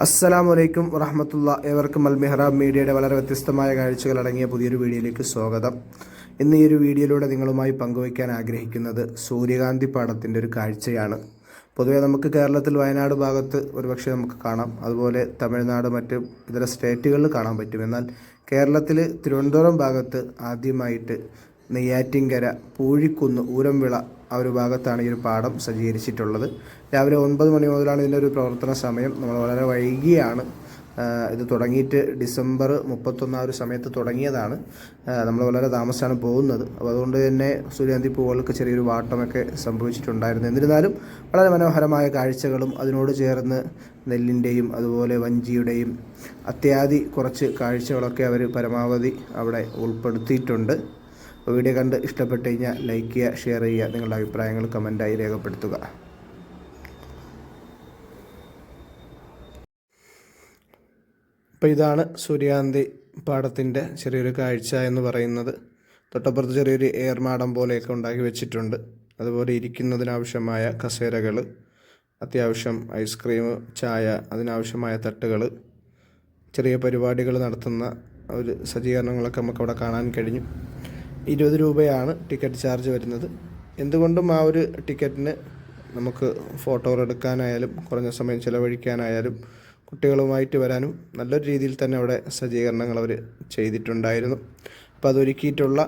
അസ്സലാമു അലൈക്കും വറഹ്മത്തുള്ളാ. ഏവർക്കും അൽ മിഹ്റാബ് മീഡിയയുടെ വളരെ വ്യത്യസ്തമായ കാഴ്ചകൾ അടങ്ങിയ പുതിയൊരു വീഡിയോയിലേക്ക് സ്വാഗതം. ഇന്ന് ഈ ഒരു വീഡിയോയിലൂടെ നിങ്ങളുമായി പങ്കുവയ്ക്കാൻ ആഗ്രഹിക്കുന്നത് സൂര്യകാന്തി പാടത്തിൻ്റെ ഒരു കാഴ്ചയാണ്. പൊതുവേ നമുക്ക് കേരളത്തിൽ വയനാട് ഭാഗത്ത് ഒരുപക്ഷെ നമുക്ക് കാണാം, അതുപോലെ തമിഴ്നാട് മറ്റ് ഇതര സ്റ്റേറ്റുകളിൽ കാണാൻ പറ്റും. എന്നാൽ കേരളത്തിൽ തിരുവനന്തപുരം ഭാഗത്ത് ആദ്യമായിട്ട് നെയ്യാറ്റിൻകര പൂഴിക്കുന്ന് ഊരംവിള ആ ഒരു ഭാഗത്താണ് ഈ ഒരു പാടം സജ്ജീകരിച്ചിട്ടുള്ളത്. രാവിലെ 9 മണി മുതലാണ് ഇതിൻ്റെ ഒരു പ്രവർത്തന സമയം. നമ്മൾ വളരെ വൈകിയാണ് ഇത് തുടങ്ങിയിട്ട് ഡിസംബർ 31 ആ ഒരു സമയത്ത് തുടങ്ങിയതാണ്. നമ്മൾ വളരെ താമസിച്ചാണ് പോകുന്നത്. അപ്പോൾ അതുകൊണ്ട് തന്നെ സൂര്യകാന്തി പൂവുകൾക്ക് ചെറിയൊരു വാട്ടമൊക്കെ സംഭവിച്ചിട്ടുണ്ടായിരുന്നു. എന്നിരുന്നാലും വളരെ മനോഹരമായ കാഴ്ചകളും അതിനോട് ചേർന്ന് നെല്ലിൻ്റെയും അതുപോലെ വഞ്ചിയുടെയും അത്യാദി കുറച്ച് കാഴ്ചകളൊക്കെ അവർ പരമാവധി അവിടെ ഉൾപ്പെടുത്തിയിട്ടുണ്ട്. വീഡിയോ കണ്ട് ഇഷ്ടപ്പെട്ട് കഴിഞ്ഞാൽ ലൈക്ക് ചെയ്യുക, ഷെയർ ചെയ്യുക, നിങ്ങളുടെ അഭിപ്രായങ്ങൾ കമൻറ്റായി രേഖപ്പെടുത്തുക. അപ്പോൾ ഇതാണ് സൂര്യകാന്തി പാടത്തിൻ്റെ ചെറിയൊരു കാഴ്ച എന്ന് പറയുന്നത്. തൊട്ടപ്പുറത്ത് ചെറിയൊരു ഏർമാടം പോലെയൊക്കെ ഉണ്ടാക്കി വെച്ചിട്ടുണ്ട്. അതുപോലെ ഇരിക്കുന്നതിനാവശ്യമായ കസേരകൾ, അത്യാവശ്യം ഐസ്ക്രീം, ചായ, അതിനാവശ്യമായ തട്ടുകൾ, ചെറിയ പരിപാടികൾ നടത്തുന്ന ഒരു സജ്ജീകരണങ്ങളൊക്കെ നമുക്കവിടെ കാണാൻ കഴിഞ്ഞു. 20 രൂപയാണ് ടിക്കറ്റ് ചാർജ് വരുന്നത്. എന്തുകൊണ്ടും ആ ഒരു ടിക്കറ്റിന് നമുക്ക് ഫോട്ടോകൾ എടുക്കാനായാലും കുറഞ്ഞ സമയം ചിലവഴിക്കാനായാലും കുട്ടികളുമായിട്ട് വരാനും നല്ലൊരു രീതിയിൽ തന്നെ അവിടെ സജ്ജീകരണങ്ങൾ അവർ ചെയ്തിട്ടുണ്ടായിരുന്നു. അപ്പോൾ അതൊരുക്കിയിട്ടുള്ള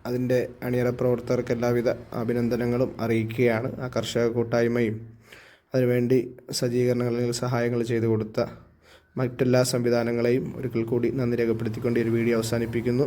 അതിൻ്റെ അണിയറ പ്രവർത്തകർക്ക് എല്ലാവിധ അഭിനന്ദനങ്ങളും അറിയിക്കുകയാണ്. ആ കർഷക കൂട്ടായ്മയും അതിനുവേണ്ടി സജ്ജീകരണങ്ങൾ അല്ലെങ്കിൽ സഹായങ്ങൾ ചെയ്തു കൊടുത്ത മറ്റെല്ലാ സംവിധാനങ്ങളെയും ഒരിക്കൽ കൂടി നന്ദി രേഖപ്പെടുത്തിക്കൊണ്ട് ഈ ഒരു വീഡിയോ അവസാനിപ്പിക്കുന്നു.